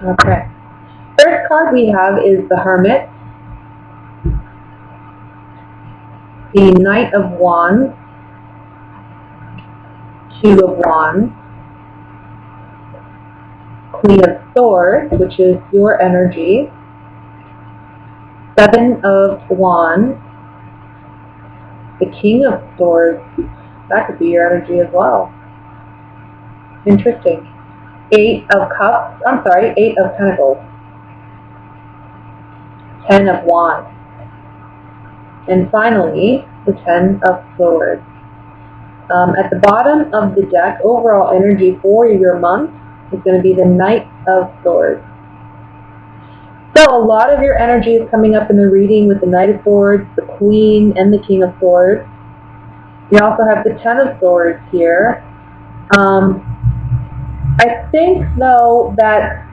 Okay. First card we have is the Hermit, the Knight of Wands, Two of Wands, Queen of Swords, which is your energy, Seven of Wands, the King of Swords, that could be your energy as well. Interesting. Eight of Pentacles, Ten of Wands, and finally, the Ten of Swords. At the bottom of the deck, overall energy for your month is going to be the Knight of Swords. So a lot of your energy is coming up in the reading with the Knight of Swords, the Queen, and the King of Swords. You also have the Ten of Swords here. I think, though, that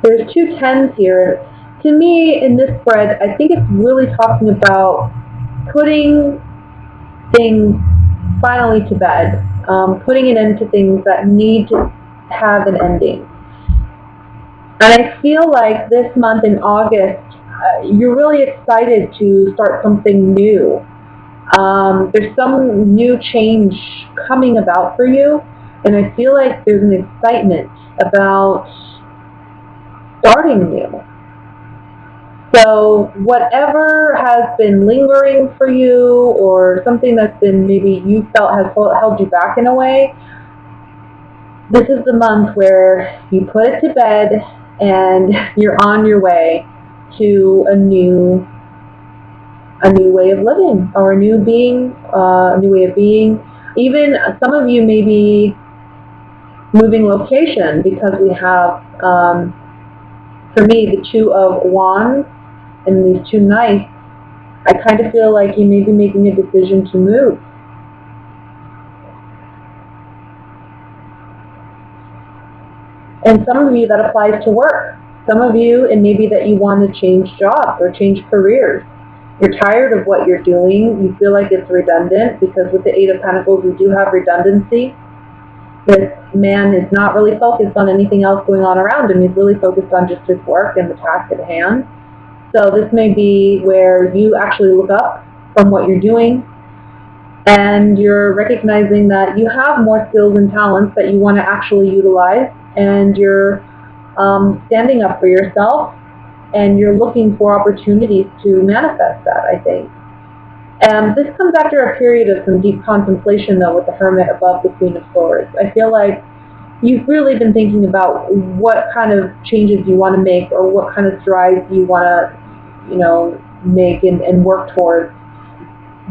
there's two tens here. To me, in this spread, I think it's really talking about putting things finally to bed, putting an end to things that need to have an ending. And I feel like this month in August, you're really excited to start something new. There's some new change coming about for you, and I feel like there's an excitement about starting new. So whatever has been lingering for you, or something that's been maybe you felt has held you back in a way, this is the month where you put it to bed and you're on your way to a new way of living, or a new way of being. Even some of you may be moving location, because we have, for me, the Two of Wands and these two Knights. I kind of feel like you may be making a decision to move. And some of you, that applies to work. Some of you, it may be that you want to change jobs or change careers. You're tired of what you're doing. You feel like it's redundant, because with the Eight of Pentacles, we do have redundancy. This man is not really focused on anything else going on around him. He's really focused on just his work and the task at hand. So this may be where you actually look up from what you're doing, and you're recognizing that you have more skills and talents that you want to actually utilize, and you're standing up for yourself, and you're looking for opportunities to manifest that, I think. This comes after a period of some deep contemplation, though, with the Hermit above the Queen of Swords. I feel like you've really been thinking about what kind of changes you want to make, or what kind of strides you want to, make and work towards.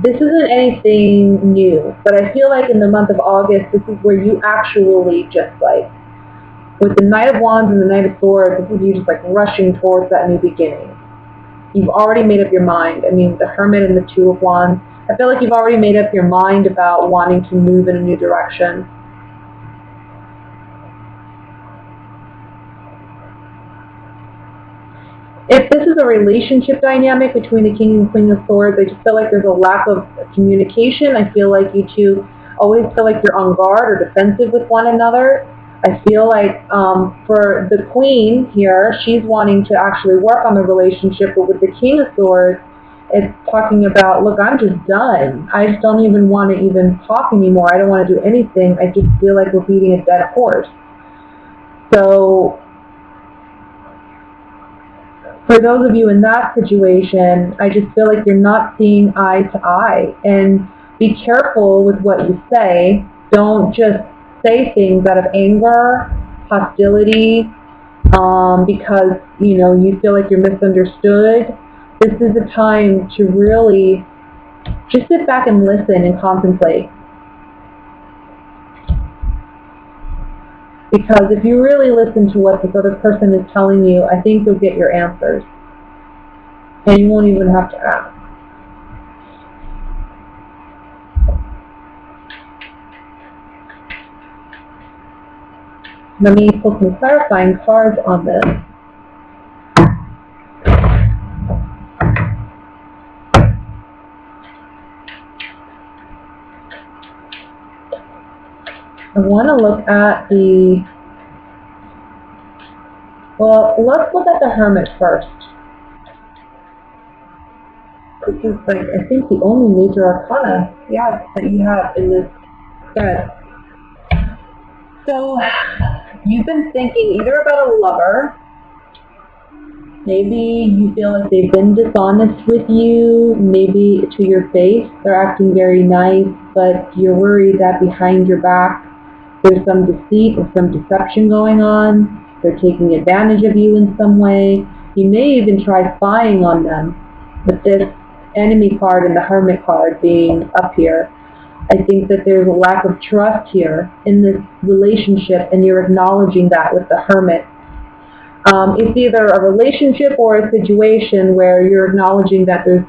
This isn't anything new, but I feel like in the month of August, this is where you actually just with the Knight of Wands and the Knight of Swords, this is you just rushing towards that new beginning. You've already made up your mind. I mean, the Hermit and the Two of Wands, I feel like you've already made up your mind about wanting to move in a new direction. If this is a relationship dynamic between the King and Queen of Swords, I just feel like there's a lack of communication. I feel like you two always feel like you're on guard or defensive with one another. I feel like for the Queen here, she's wanting to actually work on the relationship, but with the King of Swords, it's talking about, look, I'm just done. I just don't even want to even talk anymore. I don't want to do anything. I just feel like we're beating a dead horse. So for those of you in that situation, I just feel like you're not seeing eye to eye. And be careful with what you say. Don't just say things out of anger, hostility, because you feel like you're misunderstood. This is a time to really just sit back and listen and contemplate. Because if you really listen to what this other person is telling you, I think you'll get your answers. And you won't even have to ask. Let me put some clarifying cards on this. I want to look at the Well, let's look at the Hermit first. This is like, I think, the only major arcana, yeah, that you have in this set. So, you've been thinking either about a lover. Maybe you feel like they've been dishonest with you, maybe to your face. They're acting very nice, but you're worried that behind your back there's some deceit or some deception going on. They're taking advantage of you in some way. You may even try spying on them. With this enemy card and the Hermit card being up here, I think that there's a lack of trust here in this relationship, and you're acknowledging that with the Hermit. It's either a relationship or a situation where you're acknowledging that there's,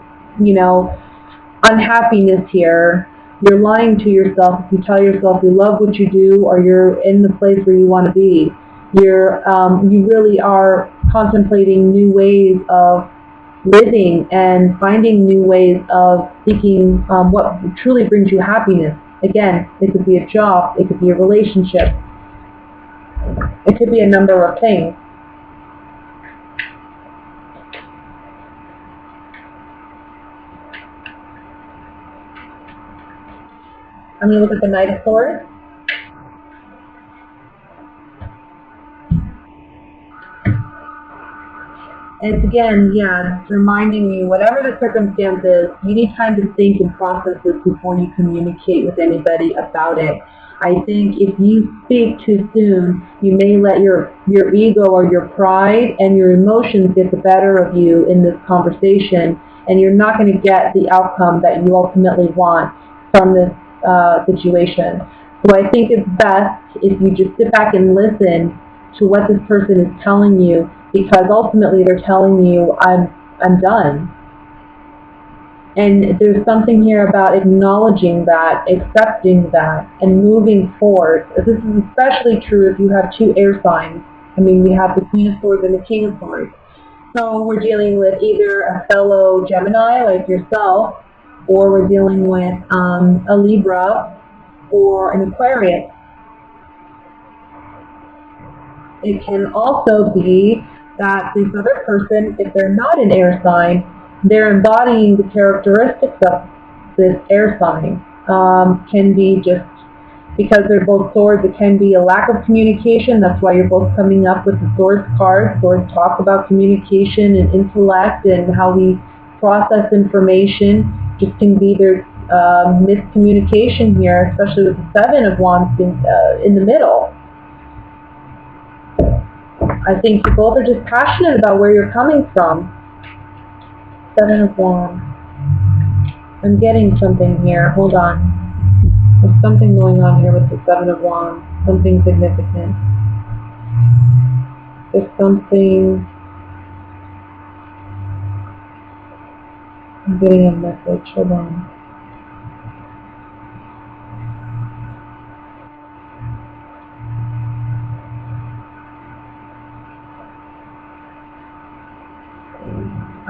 unhappiness here. You're lying to yourself if you tell yourself you love what you do, or you're in the place where you want to be. You really are contemplating new ways of living and finding new ways of seeking what truly brings you happiness. Again, it could be a job, it could be a relationship, it could be a number of things. I'm going to look at the Knight of Swords. And it's again, it's reminding you, whatever the circumstance is, you need time to think and process this before you communicate with anybody about it. I think if you speak too soon, you may let your ego or your pride and your emotions get the better of you in this conversation, and you're not going to get the outcome that you ultimately want from this situation. So I think it's best if you just sit back and listen to what this person is telling you, because ultimately they're telling you, I'm done. And there's something here about acknowledging that, accepting that, and moving forward. This is especially true if you have two air signs. I mean, we have the Queen of Swords and the King of Swords. So we're dealing with either a fellow Gemini like yourself, or we're dealing with a Libra or an Aquarius. It can also be that this other person, if they're not an air sign, they're embodying the characteristics of this air sign. Can be just because they're both swords, it can be a lack of communication. That's why you're both coming up with the swords card. Swords talk about communication and intellect and how we process information. Just can be there's miscommunication here, especially with the Seven of Wands in the middle. I think you both are just passionate about where you're coming from. Seven of Wands. I'm getting something here. Hold on. There's something going on here with the Seven of Wands. Something significant. There's something... I'm getting a message. Hold on.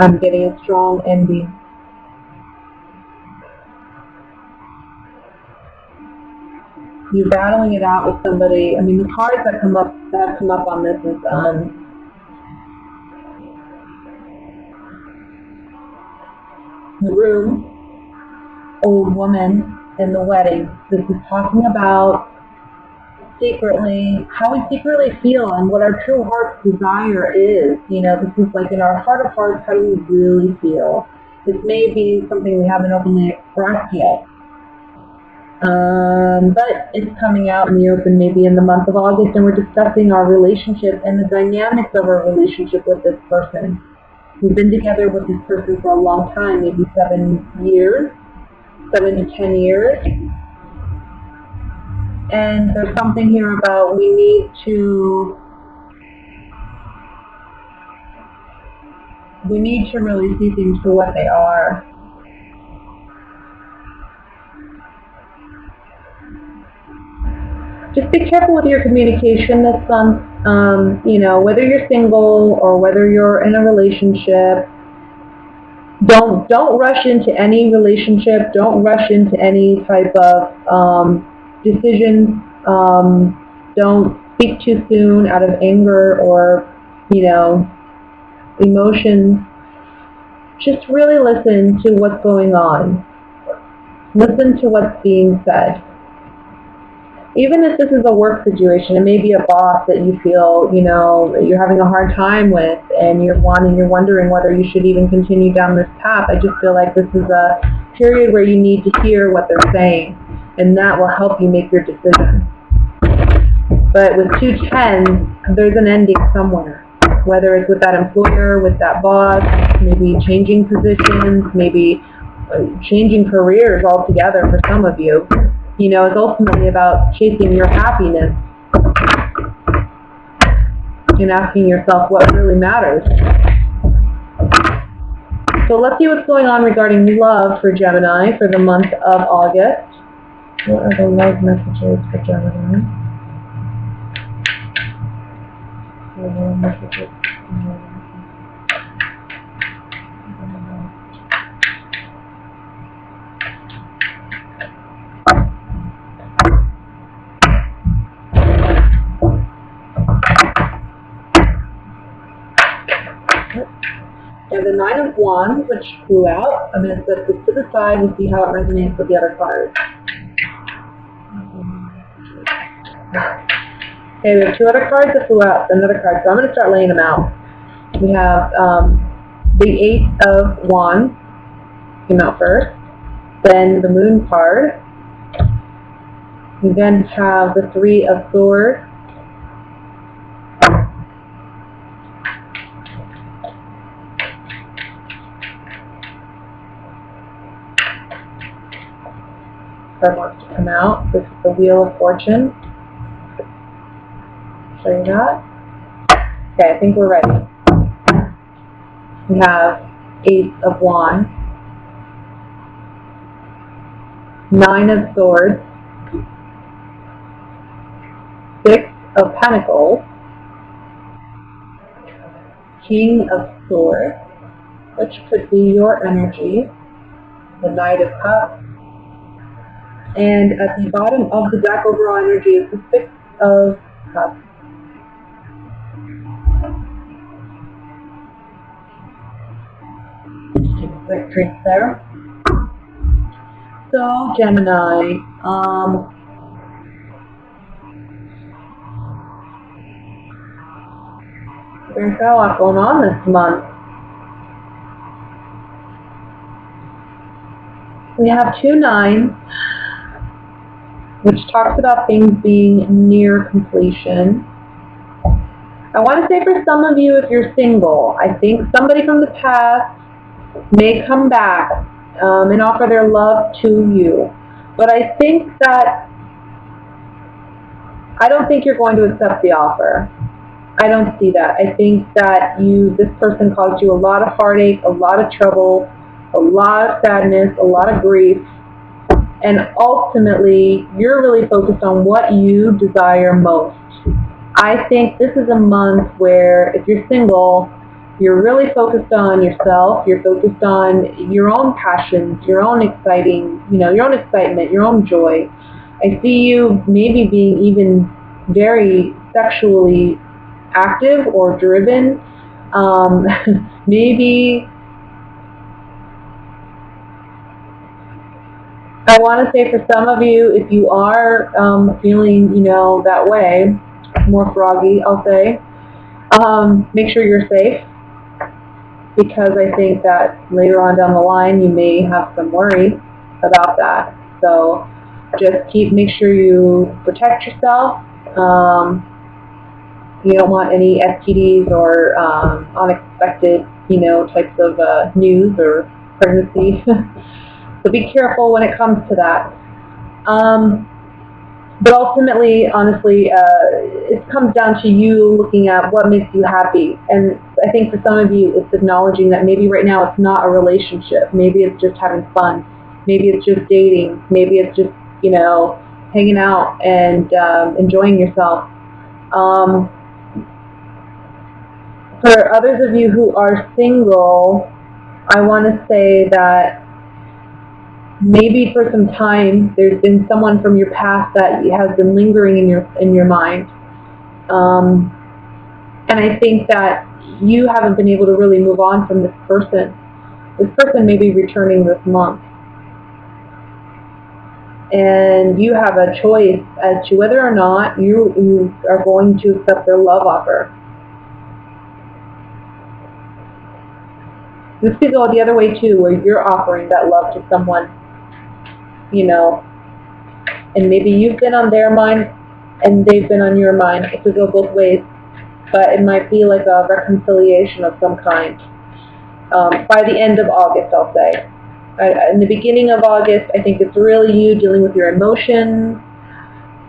I'm getting a strong envy. You're battling it out with somebody. I mean, the cards that have come up on this is the Room, Old Woman, and the Wedding. This is talking about secretly, how we secretly feel and what our true heart's desire is. This is like in our heart of hearts, how do we really feel? This may be something we haven't openly expressed yet. But it's coming out in the open maybe in the month of August, and we're discussing our relationship and the dynamics of our relationship with this person. We've been together with this person for a long time, maybe 7 years, 7 to 10 years. And there's something here about we need to really see things for what they are. Just be careful with your communication this month. Whether you're single or whether you're in a relationship, don't rush into any relationship. Don't rush into any type of decisions. Don't speak too soon out of anger or you know, emotions, just really listen to what's going on. Listen to what's being said. Even if this is a work situation, it may be a boss that you feel, you know, you're having a hard time with, and you're wondering whether you should even continue down this path. I just feel like this is a period where you need to hear what they're saying, and that will help you make your decision. But with 2 tens, there's an ending somewhere. Whether it's with that employer, with that boss, maybe changing positions, maybe changing careers altogether for some of you. You know, it's ultimately about chasing your happiness and asking yourself what really matters. So let's see what's going on regarding love for Gemini for the month of August. What are the love messages for Gemini? Love messages. And the Nine of Wands, which flew out, I'm going to set this to the side and see how it resonates with the other cards. Okay, we have 2 other cards that flew out, another card, so I'm going to start laying them out. We have the 8 of Wands came out first, then the Moon card. We then have the 3 of Swords, card wants to come out. This is the Wheel of Fortune. Show you that. Okay, I think we're ready. We have 8 of Wands, 9 of Swords, 6 of Pentacles, King of Swords, which could be your energy, the Knight of Cups, and at the bottom of the deck, overall energy is the 6 of Cups. Just take a quick drink there. So, Gemini, there's a lot going on this month. We have 2 9s, which talks about things being near completion. I want to say for some of you, if you're single, I think somebody from the past may come back and offer their love to you. But I think that, I don't think you're going to accept the offer. I don't see that. I think that this person caused you a lot of heartache, a lot of trouble, a lot of sadness, a lot of grief. And ultimately, you're really focused on what you desire most. I think this is a month where, if you're single, you're really focused on yourself. You're focused on your own passions, your own your own excitement, your own joy. I see you maybe being even very sexually active or driven. Maybe I want to say for some of you, if you are feeling, that way, more froggy, I'll say, make sure you're safe, because I think that later on down the line you may have some worry about that. So just make sure you protect yourself. You don't want any STDs or unexpected, types of news or pregnancy. So be careful when it comes to that. But ultimately, honestly, it comes down to you looking at what makes you happy. And I think for some of you, it's acknowledging that maybe right now it's not a relationship. Maybe it's just having fun. Maybe it's just dating. Maybe it's just, hanging out and enjoying yourself. For others of you who are single, I want to say that maybe for some time there's been someone from your past that has been lingering in your mind. And I think that you haven't been able to really move on from this person. This person may be returning this month. And you have a choice as to whether or not you are going to accept their love offer. This could go the other way too, where you're offering that love to someone, you know, and maybe you've been on their mind and they've been on your mind. It could go both ways, but it might be like a reconciliation of some kind. By the end of August, I'll say. In the beginning of August, I think it's really you dealing with your emotions.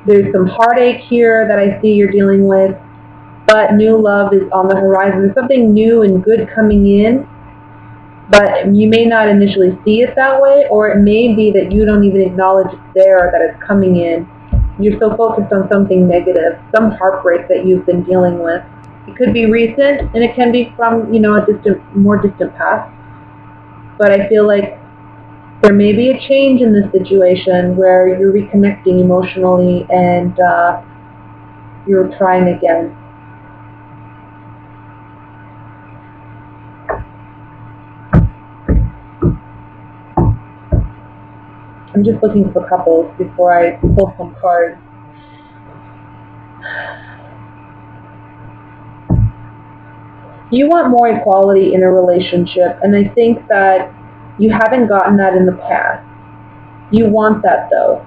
There's some heartache here that I see you're dealing with, but new love is on the horizon. There's something new and good coming in, but you may not initially see it that way, or it may be that you don't even acknowledge it's there, that it's coming in. You're so focused on something negative, some heartbreak that you've been dealing with. It could be recent, and it can be from, you know, a more distant past. But I feel like there may be a change in this situation where you're reconnecting emotionally and you're trying again. I'm just looking for couples before I pull some cards. You want more equality in a relationship, and I think that you haven't gotten that in the past. You want that though.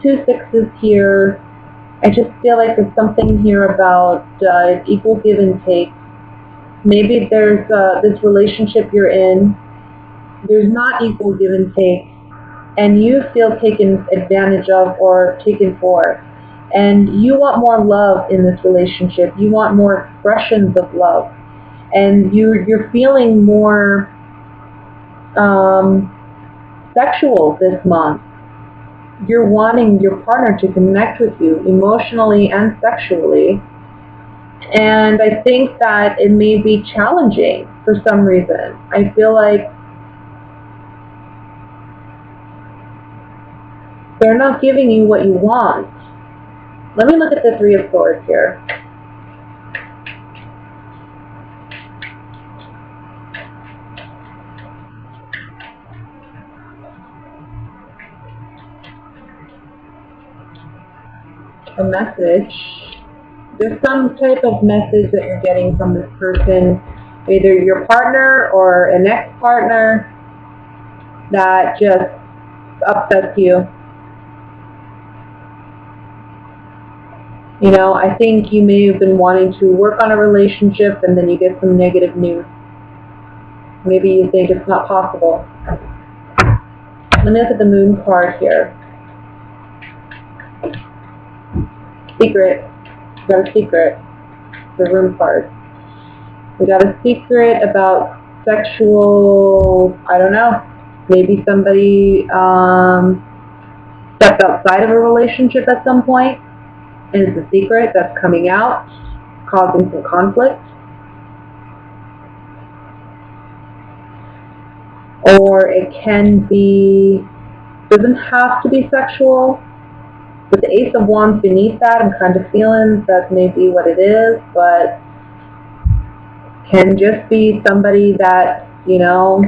2 6s here. I just feel like there's something here about equal give and take. Maybe there's this relationship you're in. There's not equal give and take, and you feel taken advantage of or taken for. And you want more love in this relationship. You want more expressions of love. And you're feeling more sexual this month. You're wanting your partner to connect with you emotionally and sexually. And I think that it may be challenging for some reason. I feel like they're not giving you what you want. Let me look at the 3 of Swords here. A message. There's some type of message that you're getting from this person, either your partner or an ex-partner, that just upsets you. You know, I think you may have been wanting to work on a relationship and then you get some negative news. Maybe you think it's not possible. Let me look at the Moon card here. Secret. We got a secret. The Room card. We got a secret about sexual, I don't know, maybe somebody stepped outside of a relationship at some point, and it's a secret that's coming out, causing some conflict. Or it can be, doesn't have to be sexual. With the Ace of Wands beneath that, I'm kind of feeling that may be what it is, but can just be somebody that, you know,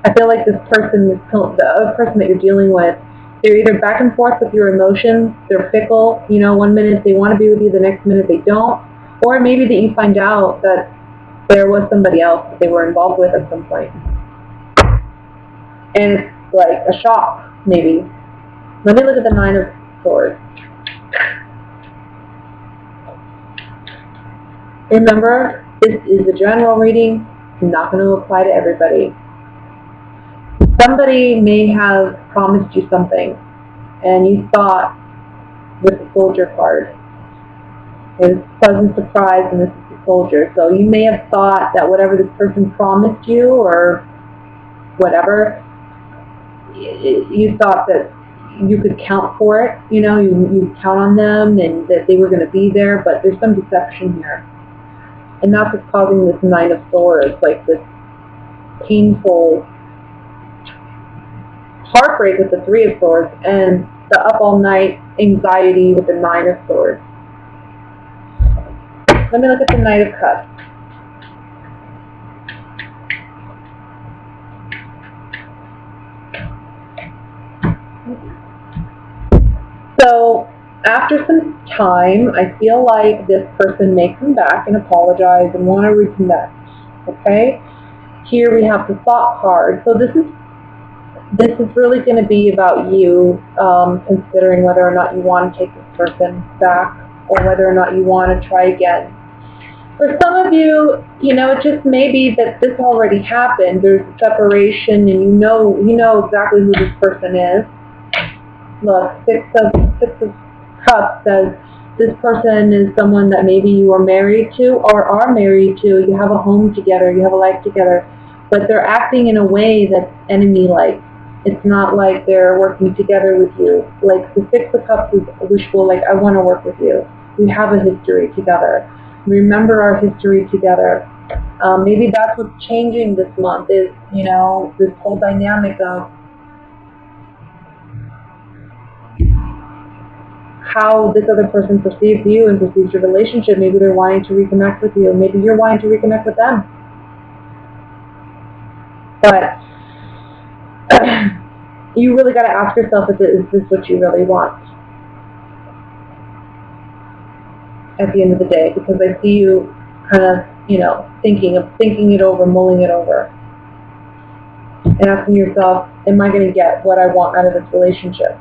I feel like this person, the other person that you're dealing with, they're either back and forth with your emotions, they're fickle, you know, one minute they want to be with you, the next minute they don't. Or maybe that you find out that there was somebody else that they were involved with at some point. And it's like a shock, maybe. Let me look at the 9 of Swords. Remember, this is a general reading. It's not going to apply to everybody. Somebody may have promised you something, and you thought, with the Soldier card, it was a pleasant surprise, and this is the Soldier. So you may have thought that whatever this person promised you, or whatever, you thought that you could count for it. You know, you count on them, and that they were going to be there, but there's some deception here. And that's what's causing this 9 of Swords, like this painful heartbreak with the Three of Swords, and the up all night anxiety with the Nine of Swords. Let me look at the Knight of Cups. So after some time, I feel like this person may come back and apologize and want to reconnect. Okay? Here we have the Thought card. So this is really going to be about you considering whether or not you want to take this person back or whether or not you want to try again. For some of you, it just may be that this already happened. There's a separation, and you know exactly who this person is. Look, Six of Cups says this person is someone that maybe you are married to or are married to. You have a home together, you have a life together, but they're acting in a way that's enemy-like. It's not like they're working together with you. Like the Six of Cups is wishful, like I want to work with you. We have a history together. Remember our history together. Maybe that's what's changing this month is, this whole dynamic of how this other person perceives you and perceives your relationship. Maybe they're wanting to reconnect with you. Maybe you're wanting to reconnect with them. But you really got to ask yourself, is this what you really want at the end of the day? Because I see you kind of, thinking it over, mulling it over, and asking yourself, am I going to get what I want out of this relationship?